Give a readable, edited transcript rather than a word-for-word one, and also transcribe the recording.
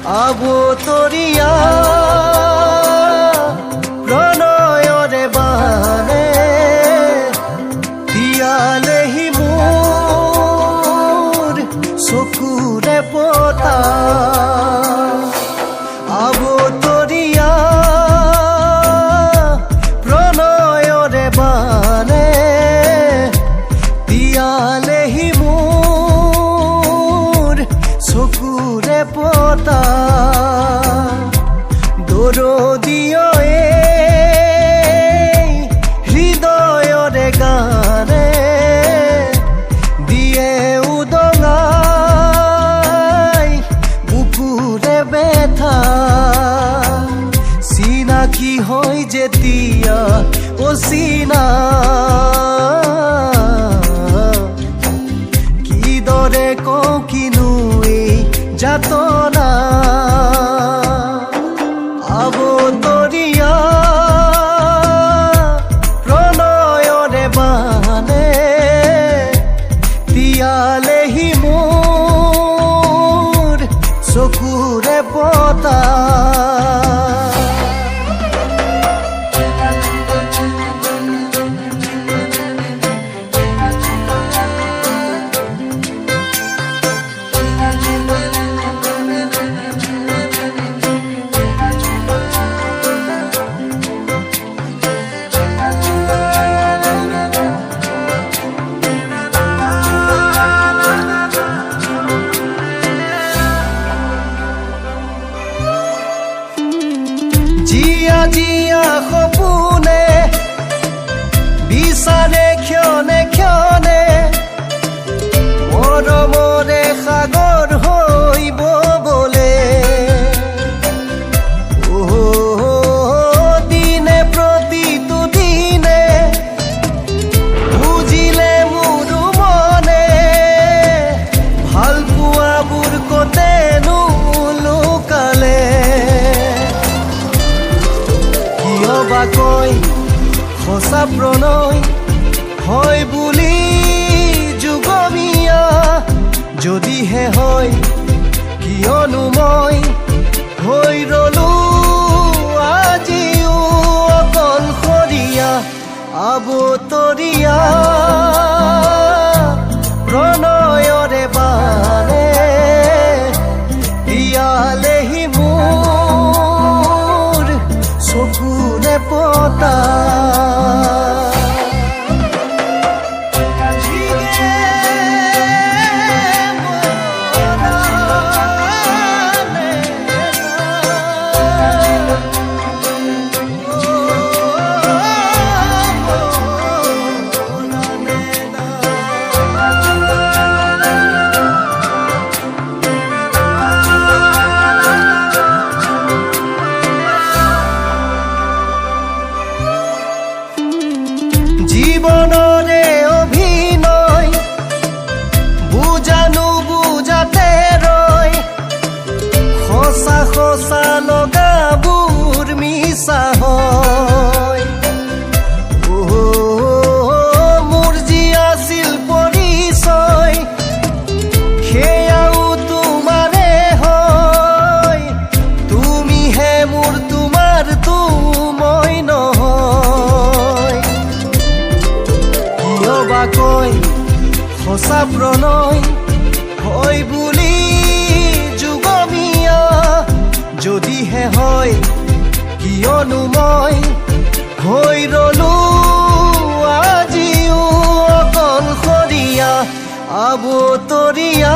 আবতৰীয়া প্ৰণয়ৰে বানে দিয়ালেহি মোৰ চকুৰে পতা আবতৰীয়া প্ৰণয়ৰে বানে দিয়ালেহি মোৰ চকুৰে পতা দৰদীয় হৃদয়ৰে গানে দিয়ে উদঙাই বুকুৰে বেথা চিনাকি হয় যেতিয়া অচিনা কিদৰে কওঁ কিনো এই যাতনা আবতৰীয়া প্ৰণয়ৰে বানে দিয়ালেহি মোৰ চকুৰে পতা জিয়া জিয়া সপোনে বিচাৰে ক্ষণে ক্ষণে মৰমৰে সাগৰ হৈব বোলে দিনে প্ৰতিটো দিনে বুজিলে মোৰ মনে ভাল পোৱাবোৰ কতেনো লুকালে কয় সঁচা প্ৰণয় হয় বুলি যুগমীয়া যদিহে হয় কিয়নো মই হৈ ৰলো আজিও অকলশৰীয়া আবতৰীয়া প্ৰণয়ৰে বানে দিয়ালেহি মোৰ চকুৰে পতা জীৱনৰে অভিনয় বুজানো বুজাতে ৰয় সঁচা সঁচা লগাবোৰ মিছা হয় মোৰ যি আছিল পৰিচয় সেয়াও তোমাৰে হয় তুমিহে মোৰ তোমাৰতো মই নহয় কয় সঁচা প্ৰণয় হয় বুলি যুগমীয়া যদিহে হয় কিয়নো মই হৈ ৰলো আজিও অকলশৰীয়া আবতৰীয়া